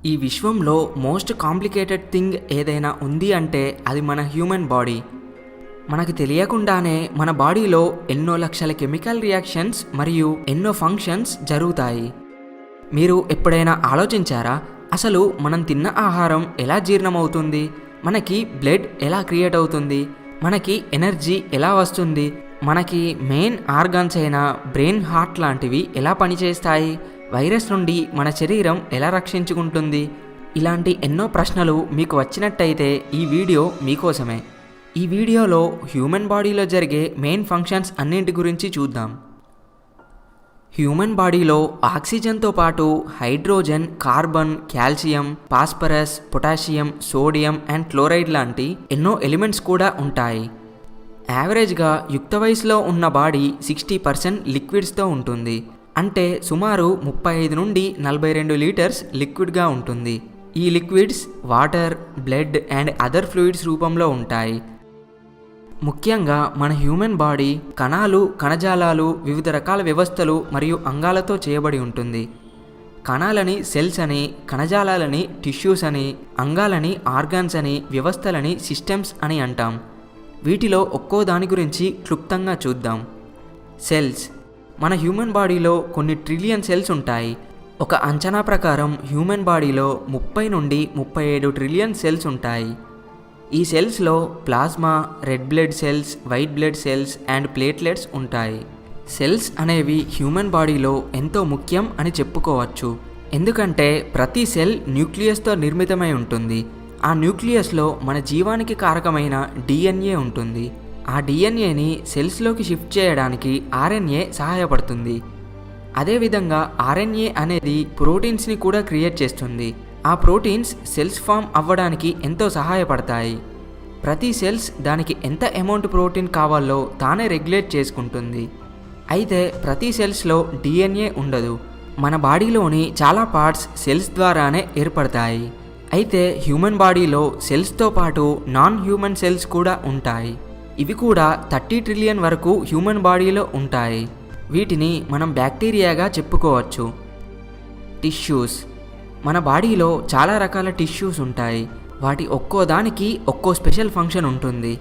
ఈ విశ్వంలో most complicated thing ఏదైనా ఉంది అంటే అది మన హ్యూమన్ బాడీ. మనకు తెలియకుండానే మన బాడీలో ఎన్నో లక్షల కెమికల్ రియాక్షన్స్ మరియు ఎన్నో ఫంక్షన్స్ జరుగుతాయి. మీరు ఎప్పుడైనా ఆలోచించారా, అసలు మనం తిన్న ఆహారం ఎలా జీర్ణమవుతుంది, మనకి బ్లడ్ ఎలా క్రియేట్ అవుతుంది, మనకి ఎనర్జీ ఎలా వస్తుంది, మనకి మెయిన్ ఆర్గాన్స్ అయిన బ్రెయిన్, హార్ట్ లాంటివి ఎలా పనిచేస్తాయి, వైరస్ నుండి మన శరీరం ఎలా రక్షించుకుంటుంది? ఇలాంటి ఎన్నో ప్రశ్నలు మీకు వచ్చినట్టయితే ఈ వీడియో మీకోసమే. ఈ వీడియోలో హ్యూమన్ బాడీలో జరిగే మెయిన్ ఫంక్షన్స్ అన్నింటి గురించి చూద్దాం. హ్యూమన్ బాడీలో ఆక్సిజన్తో పాటు hydrogen, carbon, calcium, phosphorus, potassium, sodium and chloride లాంటి ఎన్నో ఎలిమెంట్స్ కూడా ఉంటాయి. యావరేజ్గా యుక్త వయసులో ఉన్న బాడీ 60% లిక్విడ్స్తో ఉంటుంది. అంటే సుమారు 35 నుండి 42 లీటర్స్ లిక్విడ్గా ఉంటుంది. ఈ liquids water, blood and other fluids రూపంలో ఉంటాయి. ముఖ్యంగా మన హ్యూమన్ బాడీ కణాలు, కణజాలాలు, వివిధ రకాల వ్యవస్థలు మరియు అంగాలతో చేయబడి ఉంటుంది. కణాలని సెల్స్ అని, కణజాలాలని టిష్యూస్ అని, అంగాలని ఆర్గాన్స్ అని, వ్యవస్థలని సిస్టమ్స్ అని అంటాం. వీటిలో ఒక్కో దాని గురించి క్లుప్తంగా చూద్దాం. సెల్స్. మన హ్యూమన్ బాడీలో కొన్ని ట్రిలియన్ సెల్స్ ఉంటాయి. ఒక అంచనా ప్రకారం హ్యూమన్ బాడీలో 30 నుండి 37 ట్రిలియన్ సెల్స్ ఉంటాయి. ఈ సెల్స్లో plasma, red blood cells, white blood cells and platelets ఉంటాయి. సెల్స్ అనేవి హ్యూమన్ బాడీలో ఎంతో ముఖ్యం అని చెప్పుకోవచ్చు. ఎందుకంటే ప్రతి సెల్ న్యూక్లియస్తో నిర్మితమై ఉంటుంది. ఆ న్యూక్లియస్లో మన జీవానికి కారకమైన DNA ఉంటుంది. ఆ DNAని సెల్స్లోకి షిఫ్ట్ చేయడానికి RNA సహాయపడుతుంది. అదేవిధంగా RNA అనేది ప్రోటీన్స్ని కూడా క్రియేట్ చేస్తుంది. ఆ ప్రోటీన్స్ సెల్స్ ఫామ్ అవ్వడానికి ఎంతో సహాయపడతాయి. ప్రతి సెల్స్ దానికి ఎంత అమౌంట్ ప్రోటీన్ కావాలో తానే రెగ్యులేట్ చేసుకుంటుంది. అయితే ప్రతి సెల్స్లో DNA ఉండదు. మన బాడీలోని చాలా పార్ట్స్ సెల్స్ ద్వారానే ఏర్పడతాయి. అయితే హ్యూమన్ బాడీలో సెల్స్తో పాటు నాన్ హ్యూమన్ సెల్స్ కూడా ఉంటాయి. ఇవి కూడా 30 ట్రిలియన్ వరకు హ్యూమన్ బాడీలో ఉంటాయి. వీటిని మనం బ్యాక్టీరియాగా చెప్పుకోవచ్చు. టిష్యూస్. మన బాడీలో చాలా రకాల టిష్యూస్ ఉంటాయి. వాటి ఒక్కో దానికి ఒక్కో స్పెషల్ ఫంక్షన్ ఉంటుంది.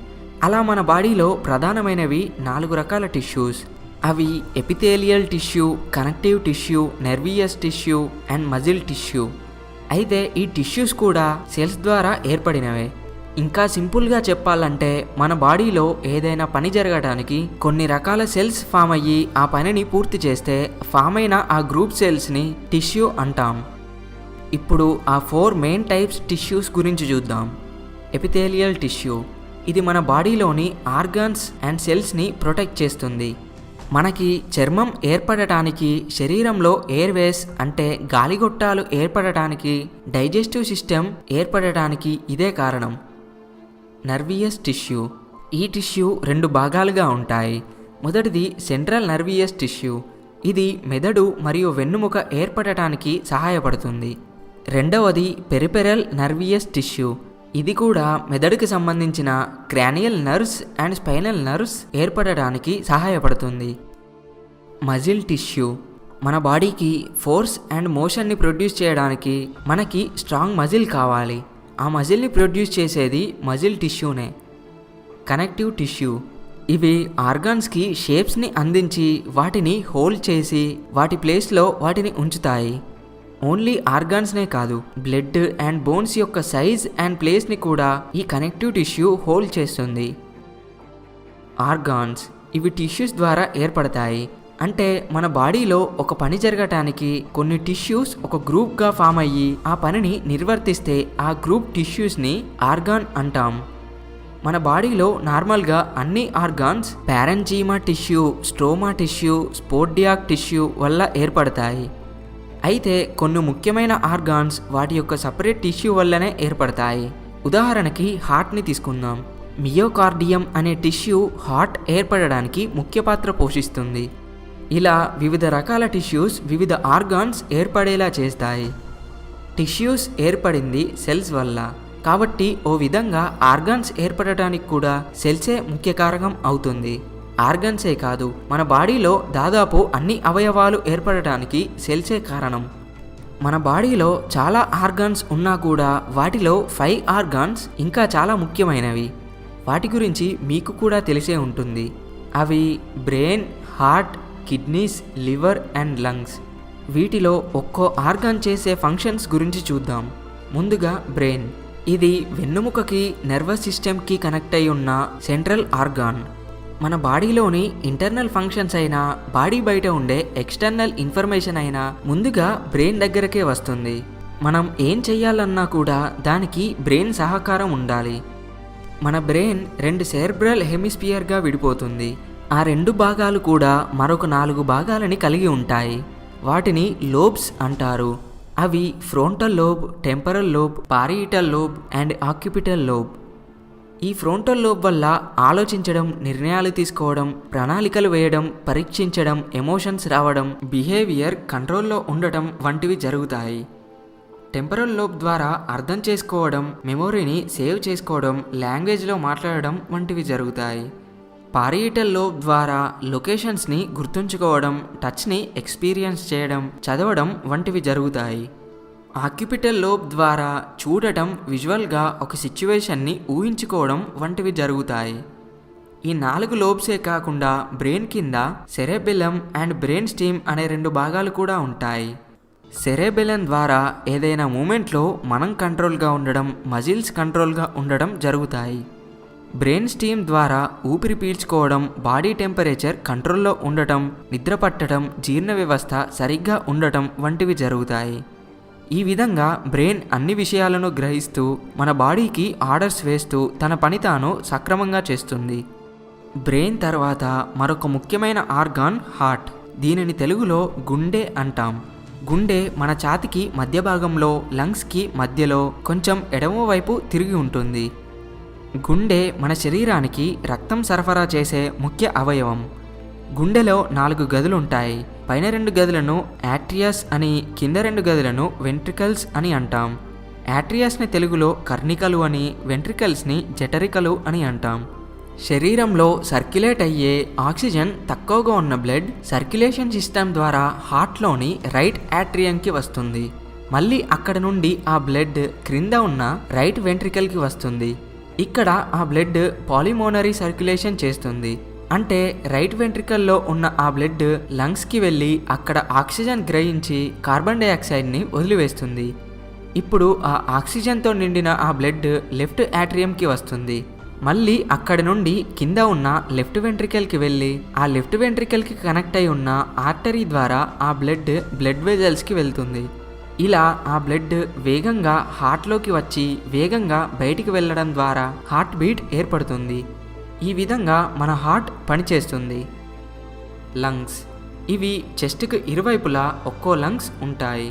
అలా మన బాడీలో ప్రధానమైనవి 4 రకాల టిష్యూస్. అవి epithelial tissue, connective tissue, nervous tissue and muscle tissue. అయితే ఈ టిష్యూస్ కూడా సెల్స్ ద్వారా ఏర్పడినవే. ఇంకా సింపుల్గా చెప్పాలంటే మన బాడీలో ఏదైనా పని జరగడానికి కొన్ని రకాల సెల్స్ ఫామ్ అయ్యి ఆ పనిని పూర్తి చేస్తే ఫామ్ అయిన ఆ గ్రూప్ సెల్స్ని టిష్యూ అంటాం. ఇప్పుడు ఆ 4 మెయిన్ టైప్స్ టిష్యూస్ గురించి చూద్దాం. ఎపిథేలియల్ టిష్యూ. ఇది మన బాడీలోని ఆర్గాన్స్ అండ్ సెల్స్ని ప్రొటెక్ట్ చేస్తుంది. మనకి చర్మం ఏర్పడటానికి, శరీరంలో ఎయిర్వేస్ అంటే గాలిగొట్టాలు ఏర్పడటానికి, డైజెస్టివ్ సిస్టమ్ ఏర్పడటానికి ఇదే కారణం. నర్వియస్ టిష్యూ. ఈ టిష్యూ 2 భాగాలుగా ఉంటాయి. మొదటిది సెంట్రల్ నర్వియస్ టిష్యూ. ఇది మెదడు మరియు వెన్నుముక ఏర్పడటానికి సహాయపడుతుంది. రెండవది పెరిఫెరల్ నర్వియస్ టిష్యూ. ఇది కూడా మెదడుకి సంబంధించిన cranial nerves and spinal nerves ఏర్పడటానికి సహాయపడుతుంది. Muscle tissue. మన బాడీకి ఫోర్స్ అండ్ మోషన్ని ప్రొడ్యూస్ చేయడానికి మనకి స్ట్రాంగ్ మజిల్ కావాలి. ఆ మజిల్ని ప్రొడ్యూస్ చేసేది మజిల్ టిష్యూనే. Connective tissue. ఇవి ఆర్గాన్స్కి షేప్స్ని అందించి వాటిని హోల్డ్ చేసి వాటి ప్లేస్లో వాటిని ఉంచుతాయి. ఓన్లీ ఆర్గాన్స్నే కాదు, బ్లడ్ అండ్ బోన్స్ యొక్క సైజ్ అండ్ ప్లేస్ని కూడా ఈ కనెక్టివ్ టిష్యూ హోల్డ్ చేస్తుంది. ఆర్గాన్స్. ఇవి టిష్యూస్ ద్వారా ఏర్పడతాయి. అంటే మన బాడీలో ఒక పని జరగటానికి కొన్ని టిష్యూస్ ఒక గ్రూప్గా ఫామ్ అయ్యి ఆ పనిని నిర్వర్తిస్తే ఆ గ్రూప్ టిష్యూస్ని ఆర్గాన్ అంటాం. మన బాడీలో నార్మల్గా అన్ని organs parenchyma tissue, stroma tissue, స్పోర్డియాక్ టిష్యూ వల్ల ఏర్పడతాయి. అయితే కొన్ని ముఖ్యమైన ఆర్గాన్స్ వాటి యొక్క సపరేట్ టిష్యూ వల్లనే ఏర్పడతాయి. ఉదాహరణకి హార్ట్ని తీసుకుందాం. మియోకార్డియం అనే టిష్యూ హార్ట్ ఏర్పడడానికి ముఖ్య పాత్ర పోషిస్తుంది. ఇలా వివిధ రకాల టిష్యూస్ వివిధ ఆర్గాన్స్ ఏర్పడేలా చేస్తాయి. టిష్యూస్ ఏర్పడింది సెల్స్ వల్ల. కాబట్టి ఓ విధంగా ఆర్గాన్స్ ఏర్పడటానికి కూడా సెల్సే ముఖ్య కారకం అవుతుంది. ఆర్గన్సే కాదు, మన బాడీలో దాదాపు అన్ని అవయవాలు ఏర్పడటానికి సెల్సే కారణం. మన బాడీలో చాలా ఆర్గాన్స్ ఉన్నా కూడా వాటిలో 5 ఆర్గాన్స్ ఇంకా చాలా ముఖ్యమైనవి. వాటి గురించి మీకు కూడా తెలిసే ఉంటుంది. అవి brain, heart, kidneys, liver and lungs. వీటిలో ఒక్కో ఆర్గాన్ చేసే ఫంక్షన్స్ గురించి చూద్దాం. ముందుగా బ్రెయిన్. ఇది వెన్నుముకకి, నర్వస్ సిస్టమ్కి కనెక్ట్ అయి ఉన్న సెంట్రల్ ఆర్గాన్. మన బాడీలోని ఇంటర్నల్ ఫంక్షన్స్ అయినా, బాడీ బయట ఉండే ఎక్స్టర్నల్ ఇన్ఫర్మేషన్ అయినా ముందుగా బ్రెయిన్ దగ్గరకే వస్తుంది. మనం ఏం చెయ్యాలన్నా కూడా దానికి బ్రెయిన్ సహకారం ఉండాలి. మన బ్రెయిన్ 2 సెరెబ్రల్ హెమిస్ఫియర్గా విడిపోతుంది. ఆ 2 భాగాలు కూడా మరొక 4 భాగాలని కలిగి ఉంటాయి. వాటిని లోబ్స్ అంటారు. అవి frontal lobe, temporal lobe, parietal lobe and occipital lobe. ఈ ఫ్రంటల్ లోబ్ వల్ల ఆలోచించడం, నిర్ణయాలు తీసుకోవడం, ప్రణాళికలు వేయడం, పరీక్షించడం, ఎమోషన్స్ రావడం, బిహేవియర్ కంట్రోల్లో ఉండటం వంటివి జరుగుతాయి. టెంపరల్ లోబ్ ద్వారా అర్థం చేసుకోవడం, మెమొరీని సేవ్ చేసుకోవడం, లాంగ్వేజ్లో మాట్లాడడం వంటివి జరుగుతాయి. పారియటల్ లోబ్ ద్వారా లొకేషన్స్ని గుర్తుంచుకోవడం, టచ్ని ఎక్స్పీరియన్స్ చేయడం, చదవడం వంటివి జరుగుతాయి. ఆక్యుపిటల్ లోబ్ ద్వారా చూడటం, విజువల్గా ఒక సిచ్యువేషన్ని ఊహించుకోవడం వంటివి జరుగుతాయి. ఈ 4 లోబ్సే కాకుండా బ్రెయిన్ కింద సెరెబెలం అండ్ బ్రెయిన్ స్టీమ్ అనే 2 భాగాలు కూడా ఉంటాయి. సెరెబెలం ద్వారా ఏదైనా మూమెంట్లో మనం కంట్రోల్గా ఉండడం, మజిల్స్ కంట్రోల్గా ఉండడం జరుగుతాయి. బ్రెయిన్ స్టీమ్ ద్వారా ఊపిరి పీల్చుకోవడం, బాడీ టెంపరేచర్ కంట్రోల్లో ఉండటం, నిద్ర పట్టడం, జీర్ణ వ్యవస్థ సరిగ్గా ఉండటం వంటివి జరుగుతాయి. ఈ విధంగా బ్రెయిన్ అన్ని విషయాలను గ్రహిస్తూ మన బాడీకి ఆర్డర్స్ వేస్తూ తన పని తాను సక్రమంగా చేస్తుంది. బ్రెయిన్ తర్వాత మరొక ముఖ్యమైన ఆర్గాన్ హార్ట్. దీనిని తెలుగులో గుండె అంటాం. గుండె మన ఛాతీకి మధ్య భాగంలో, లంగ్స్కి మధ్యలో కొంచెం ఎడమవైపు తిరిగి ఉంటుంది. గుండె మన శరీరానికి రక్తం సరఫరా చేసే ముఖ్య అవయవం. గుండెలో 4 గదులు ఉంటాయి. పైన 2 గదులను యాట్రియస్ అని, కింద 2 గదులను వెంట్రికల్స్ అని అంటాం. యాట్రియస్ని తెలుగులో కర్ణికలు అని, వెంట్రికల్స్ని జఠరికలు అని అంటాం. శరీరంలో సర్క్యులేట్ అయ్యే ఆక్సిజన్ తక్కువగా ఉన్న బ్లడ్ సర్క్యులేషన్ సిస్టమ్ ద్వారా హార్ట్లోని రైట్ యాట్రియంకి వస్తుంది. మళ్ళీ అక్కడ నుండి ఆ బ్లడ్ క్రింద ఉన్న రైట్ వెంట్రికల్కి వస్తుంది. ఇక్కడ ఆ బ్లడ్ పాలిమోనరీ సర్క్యులేషన్ చేస్తుంది. అంటే రైట్ వెంట్రికల్లో ఉన్న ఆ బ్లడ్ లంగ్స్కి వెళ్ళి అక్కడ ఆక్సిజన్ గ్రహించి కార్బన్ డైఆక్సైడ్ని వదిలివేస్తుంది. ఇప్పుడు ఆ ఆక్సిజన్తో నిండిన ఆ బ్లడ్ లెఫ్ట్ యాట్రియంకి వస్తుంది. మళ్ళీ అక్కడి నుండి కింద ఉన్న లెఫ్ట్ వెంట్రికల్కి వెళ్ళి ఆ లెఫ్ట్ వెంట్రికల్కి కనెక్ట్ అయి ఉన్న ఆర్టరీ ద్వారా ఆ బ్లడ్ వెజల్స్కి వెళ్తుంది. ఇలా ఆ బ్లడ్ వేగంగా హార్ట్లోకి వచ్చి వేగంగా బయటికి వెళ్ళడం ద్వారా హార్ట్ బీట్ ఏర్పడుతుంది. ఈ విధంగా మన హార్ట్ పనిచేస్తుంది. లంగ్స్. ఇవి చెస్ట్కి ఇరువైపులా ఒక్కో లంగ్స్ ఉంటాయి.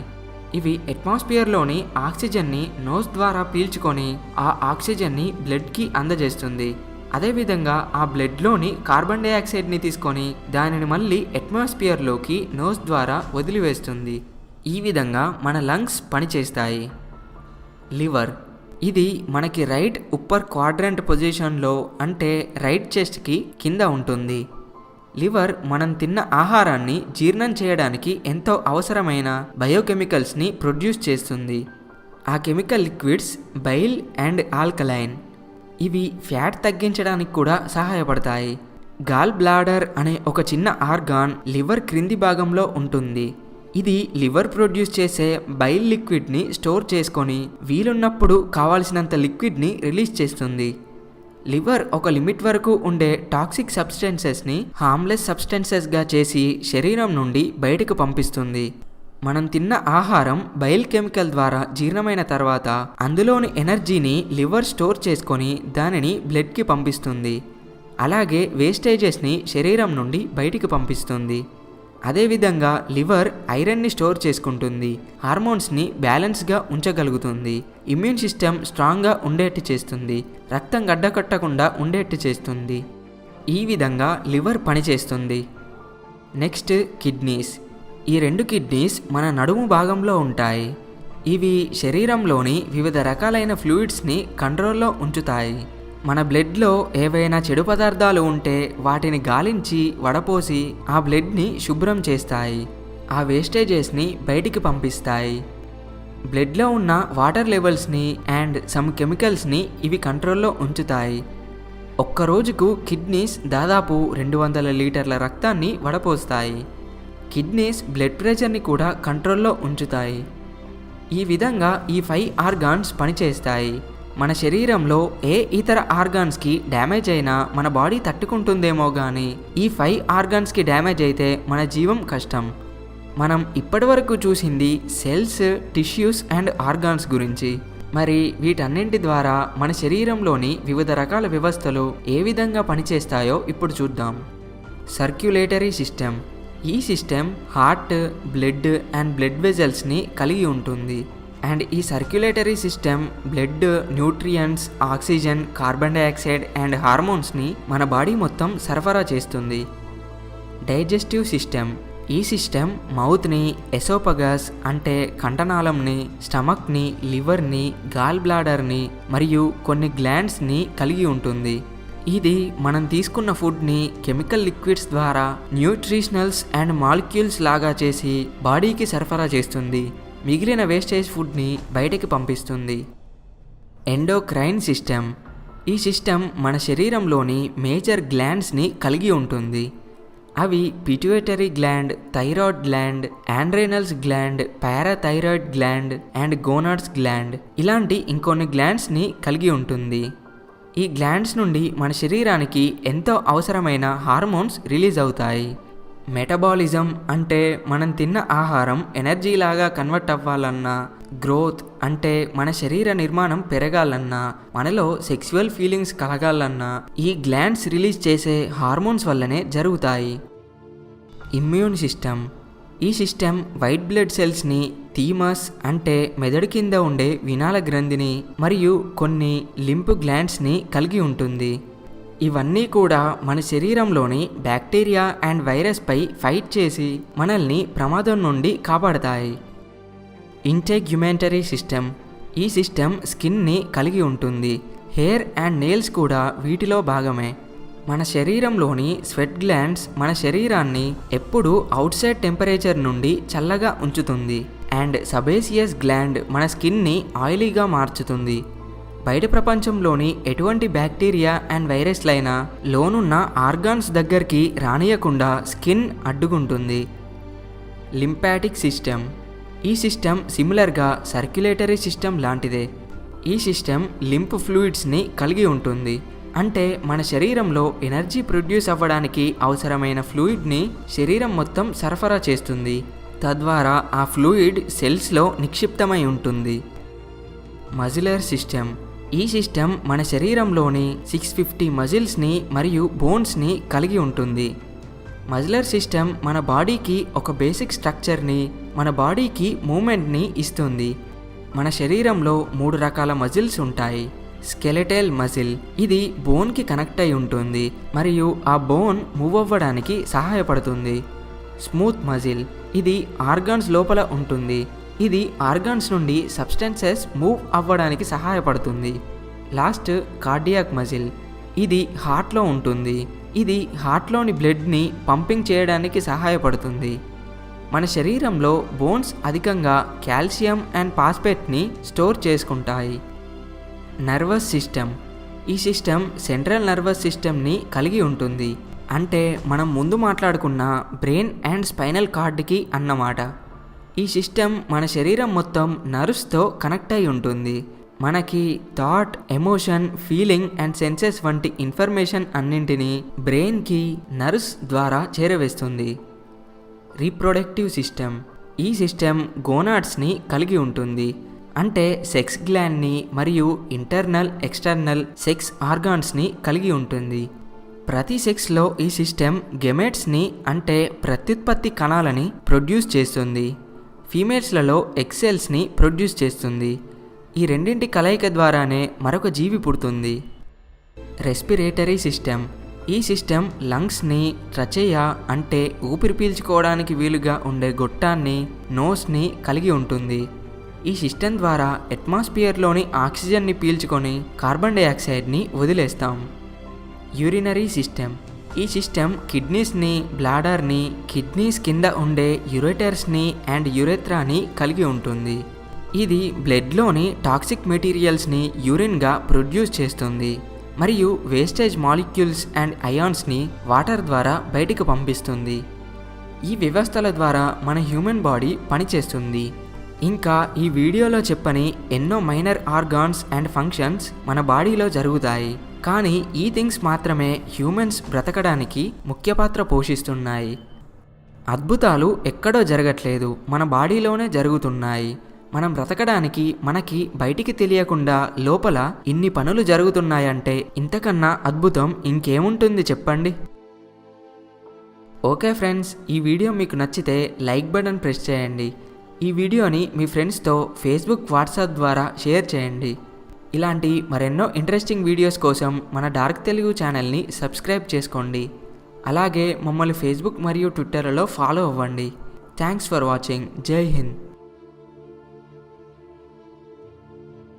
ఇవి అట్మాస్ఫియర్లోని ఆక్సిజన్ని నోస్ ద్వారా పీల్చుకొని ఆ ఆక్సిజన్ని బ్లడ్కి అందజేస్తుంది. అదేవిధంగా ఆ బ్లడ్లోని కార్బన్ డైఆక్సైడ్ని తీసుకొని దానిని మళ్ళీ అట్మాస్ఫియర్లోకి నోస్ ద్వారా వదిలివేస్తుంది. ఈ విధంగా మన లంగ్స్ పనిచేస్తాయి. లివర్. ఇది మనకి రైట్ ఉప్పర్ క్వాడ్రంట్ పొజిషన్లో, అంటే రైట్ చెస్ట్కి కింద ఉంటుంది. లివర్ మనం తిన్న ఆహారాన్ని జీర్ణం చేయడానికి ఎంతో అవసరమైన బయోకెమికల్స్ని ప్రొడ్యూస్ చేస్తుంది. ఆ chemical liquids bile and alkaline. ఇవి ఫ్యాట్ తగ్గించడానికి కూడా సహాయపడతాయి. గాల్ బ్లాడర్ అనే ఒక చిన్న ఆర్గాన్ లివర్ క్రింది భాగంలో ఉంటుంది. ఇది లివర్ ప్రొడ్యూస్ చేసే బైల్ లిక్విడ్ని స్టోర్ చేసుకొని వీలున్నప్పుడు కావాల్సినంత లిక్విడ్ని రిలీజ్ చేస్తుంది. లివర్ ఒక లిమిట్ వరకు ఉండే టాక్సిక్ సబ్స్టెన్సెస్ని హార్మ్లెస్ సబ్స్టెన్సెస్గా చేసి శరీరం నుండి బయటకు పంపిస్తుంది. మనం తిన్న ఆహారం బైల్ కెమికల్ ద్వారా జీర్ణమైన తర్వాత అందులోని ఎనర్జీని లివర్ స్టోర్ చేసుకొని దానిని బ్లడ్కి పంపిస్తుంది. అలాగే వేస్టేజెస్ని శరీరం నుండి బయటికి పంపిస్తుంది. అదేవిధంగా లివర్ ఐరన్ని స్టోర్ చేసుకుంటుంది, హార్మోన్స్ని బ్యాలెన్స్గా ఉంచగలుగుతుంది, ఇమ్యూన్ సిస్టమ్ స్ట్రాంగ్గా ఉండేట్టు చేస్తుంది, రక్తం గడ్డకట్టకుండా ఉండేట్టు చేస్తుంది. ఈ విధంగా లివర్ పనిచేస్తుంది. Next kidneys. ఈ 2 కిడ్నీస్ మన నడుము భాగంలో ఉంటాయి. ఇవి శరీరంలోని వివిధ రకాలైన ఫ్లూయిడ్స్ని కంట్రోల్లో ఉంచుతాయి. మన బ్లడ్లో ఏవైనా చెడు పదార్థాలు ఉంటే వాటిని గాలించి వడపోసి ఆ బ్లడ్ని శుభ్రం చేస్తాయి. ఆ వేస్టేజెస్ని బయటికి పంపిస్తాయి. బ్లడ్లో ఉన్న వాటర్ లెవెల్స్ని అండ్ సమ్ కెమికల్స్ని ఇవి కంట్రోల్లో ఉంచుతాయి. ఒక్క రోజుకు కిడ్నీస్ దాదాపు 200 లీటర్ల రక్తాన్ని వడపోస్తాయి. కిడ్నీస్ బ్లడ్ ప్రెషర్ని కూడా కంట్రోల్లో ఉంచుతాయి. ఈ విధంగా ఈ 5 ఆర్గాన్స్ పనిచేస్తాయి. మన శరీరంలో ఏ ఇతర ఆర్గాన్స్కి డ్యామేజ్ అయినా మన బాడీ తట్టుకుంటుందేమో కానీ ఈ 5 ఆర్గాన్స్కి డ్యామేజ్ అయితే మన జీవం కష్టం. మనం ఇప్పటివరకు చూసింది సెల్స్, టిష్యూస్ అండ్ ఆర్గాన్స్ గురించి. మరి వీటన్నింటి ద్వారా మన శరీరంలోని వివిధ రకాల వ్యవస్థలు ఏ విధంగా పనిచేస్తాయో ఇప్పుడు చూద్దాం. Circulatory system. ఈ system heart, blood and blood వెజల్స్ని కలిగి ఉంటుంది. అండ్ ఈ circulatory system blood, nutrients, oxygen, carbon dioxide and హార్మోన్స్ని మన బాడీ మొత్తం సరఫరా చేస్తుంది. Digestive system. ఈ సిస్టమ్ మౌత్ని, ఎసోపగస్ అంటే కంఠనాళంని, స్టమక్ని, లివర్ని, గాల్ బ్లాడర్ని మరియు కొన్ని గ్లాండ్స్ని కలిగి ఉంటుంది. ఇది మనం తీసుకున్న ఫుడ్ని కెమికల్ లిక్విడ్స్ ద్వారా న్యూట్రిషనల్స్ అండ్ మాలిక్యూల్స్ లాగా చేసి బాడీకి సరఫరా చేస్తుంది. మిగిలిన వేస్టేజ్ ఫుడ్ని బయటికి పంపిస్తుంది. Endocrine system. ఈ సిస్టమ్ మన శరీరంలోని మేజర్ గ్లాండ్స్ని కలిగి ఉంటుంది. అవి pituitary gland, thyroid gland, adrenals gland, parathyroid gland and gonads gland ఇలాంటి ఇంకొన్ని గ్లాండ్స్ని కలిగి ఉంటుంది. ఈ గ్లాండ్స్ నుండి మన శరీరానికి ఎంతో అవసరమైన హార్మోన్స్ రిలీజ్ అవుతాయి. మెటబాలిజం అంటే మనం తిన్న ఆహారం ఎనర్జీలాగా కన్వర్ట్ అవ్వాలన్నా, గ్రోత్ అంటే మన శరీర నిర్మాణం పెరగాలన్నా, మనలో సెక్సువల్ ఫీలింగ్స్ కలగాలన్నా ఈ గ్లాండ్స్ రిలీజ్ చేసే హార్మోన్స్ వల్లనే జరుగుతాయి. Immune system. ఈ సిస్టమ్ వైట్ బ్లడ్ సెల్స్ని, థీమస్ అంటే మెదడు కింద ఉండే వినాల గ్రంథిని మరియు కొన్ని లింప్ గ్లాండ్స్ని కలిగి ఉంటుంది. ఇవన్నీ కూడా మన శరీరంలోని బ్యాక్టీరియా అండ్ వైరస్పై ఫైట్ చేసి మనల్ని ప్రమాదం నుండి కాపాడతాయి. ఇంటెగ్యుమెంటరీ సిస్టమ్. ఈ సిస్టమ్ స్కిన్ని కలిగి ఉంటుంది. హెయిర్ అండ్ నెయిల్స్ కూడా వీటిలో భాగమే. మన శరీరంలోని స్వెట్ గ్లాండ్స్ మన శరీరాన్ని ఎప్పుడూ అవుట్ సైడ్ టెంపరేచర్ నుండి చల్లగా ఉంచుతుంది. అండ్ సబేసియస్ గ్లాండ్ మన స్కిన్ని ఆయిలీగా మార్చుతుంది. బయట ప్రపంచంలోని ఎటువంటి బ్యాక్టీరియా అండ్ వైరస్లైనా లోనున్న ఆర్గాన్స్ దగ్గరికి రానియకుండా స్కిన్ అడ్డుకుంటుంది. Lymphatic system. ఈ సిస్టమ్ సిమిలర్గా సర్క్యులేటరీ సిస్టమ్ లాంటిదే. ఈ సిస్టమ్ లింప్ ఫ్లూయిడ్స్ని కలిగి ఉంటుంది. అంటే మన శరీరంలో ఎనర్జీ ప్రొడ్యూస్ అవ్వడానికి అవసరమైన ఫ్లూయిడ్ని శరీరం మొత్తం సరఫరా చేస్తుంది. తద్వారా ఆ ఫ్లూయిడ్ సెల్స్లో నిక్షిప్తమై ఉంటుంది. మజిలర్ సిస్టమ్. ఈ సిస్టమ్ మన శరీరంలోని 650 మజిల్స్ని మరియు బోన్స్ని కలిగి ఉంటుంది. మజిలర్ సిస్టమ్ మన బాడీకి ఒక బేసిక్ స్ట్రక్చర్ని, మన బాడీకి మూమెంట్ని ఇస్తుంది. మన శరీరంలో 3 రకాల మజిల్స్ ఉంటాయి. స్కెలెటల్ మజిల్ ఇది బోన్కి కనెక్ట్ అయి ఉంటుంది మరియు ఆ బోన్ మూవ్ అవ్వడానికి సహాయపడుతుంది. స్మూత్ మజిల్ ఇది ఆర్గాన్స్ లోపల ఉంటుంది. ఇది ఆర్గాన్స్ నుండి సబ్స్టెన్సెస్ మూవ్ అవ్వడానికి సహాయపడుతుంది. లాస్ట్ కార్డియాక్ మజిల్ ఇది హార్ట్లో ఉంటుంది. ఇది హార్ట్లోని బ్లడ్ని పంపింగ్ చేయడానికి సహాయపడుతుంది. మన శరీరంలో బోన్స్ అధికంగా కాల్షియం అండ్ ఫాస్ఫేట్ని స్టోర్ చేసుకుంటాయి. Nervous system. ఈ సిస్టమ్ సెంట్రల్ నర్వస్ సిస్టమ్ని కలిగి ఉంటుంది. అంటే మనం ముందు మాట్లాడుకున్న బ్రెయిన్ అండ్ స్పైనల్ కార్డ్కి అన్నమాట. ఈ సిస్టమ్ మన శరీరం మొత్తం నర్వ్స్తో కనెక్ట్ అయి ఉంటుంది. మనకి thought, emotion, feeling and senses వంటి ఇన్ఫర్మేషన్ అన్నింటినీ బ్రెయిన్కి నర్వ్స్ ద్వారా చేరవేస్తుంది. Reproductive system. ఈ సిస్టమ్ గోనాడ్స్ని కలిగి ఉంటుంది. అంటే సెక్స్ గ్లాండ్ని మరియు ఇంటర్నల్, ఎక్స్టర్నల్ సెక్స్ ఆర్గాన్స్ని కలిగి ఉంటుంది. ప్రతి సెక్స్లో ఈ సిస్టమ్ గెమెట్స్ని అంటే ప్రత్యుత్పత్తి కణాలని ప్రొడ్యూస్ చేస్తుంది. ఫీమేల్స్లలో ఎక్సెల్స్ని ప్రొడ్యూస్ చేస్తుంది. ఈ రెండింటి కలయిక ద్వారానే మరొక జీవి పుడుతుంది. Respiratory system. ఈ సిస్టమ్ లంగ్స్ని, ట్రచేయా అంటే ఊపిరి పీల్చుకోవడానికి వీలుగా ఉండే గొట్టాన్ని, నోస్ని కలిగి ఉంటుంది. ఈ సిస్టమ్ ద్వారా అట్మాస్ఫియర్లోని ఆక్సిజన్ని పీల్చుకొని కార్బన్ డైఆక్సైడ్ని వదిలేస్తాం. Urinary system. ఈ సిస్టమ్ కిడ్నీస్ని, బ్లాడర్ని, కిడ్నీస్ కింద ఉండే యురేటర్స్ని అండ్ యురెత్రాని కలిగి ఉంటుంది. ఇది బ్లడ్లోని టాక్సిక్ మెటీరియల్స్ని యూరిన్గా ప్రొడ్యూస్ చేస్తుంది మరియు వేస్టేజ్ మాలిక్యూల్స్ అండ్ అయాన్స్ని వాటర్ ద్వారా బయటికి పంపిస్తుంది. ఈ వ్యవస్థల ద్వారా మన హ్యూమన్ బాడీ పనిచేస్తుంది. ఇంకా ఈ వీడియోలో చెప్పని ఎన్నో మైనర్ ఆర్గాన్స్ అండ్ ఫంక్షన్స్ మన బాడీలో జరుగుతాయి. కానీ ఈ థింగ్స్ మాత్రమే హ్యూమన్స్ బ్రతకడానికి ముఖ్య పాత్ర పోషిస్తున్నాయి. అద్భుతాలు ఎక్కడో జరగట్లేదు, మన బాడీలోనే జరుగుతున్నాయి. మనం బ్రతకడానికి మనకి బయటికి తెలియకుండా లోపల ఇన్ని పనులు జరుగుతున్నాయంటే ఇంతకన్నా అద్భుతం ఇంకేముంటుంది చెప్పండి. ఓకే ఫ్రెండ్స్, ఈ వీడియో మీకు నచ్చితే లైక్ బటన్ ప్రెస్ చేయండి. ఈ వీడియోని మీ ఫ్రెండ్స్తో ఫేస్బుక్, వాట్సాప్ ద్వారా షేర్ చేయండి. ఇలాంటి మరెన్నో ఇంట్రెస్టింగ్ వీడియోస్ కోసం మన డార్క్ తెలుగు ఛానల్ని సబ్స్క్రైబ్ చేసుకోండి. అలాగే మమ్మల్ని ఫేస్బుక్ మరియు ట్విట్టర్లో ఫాలో అవ్వండి. Thanks for watching. జై హింద్.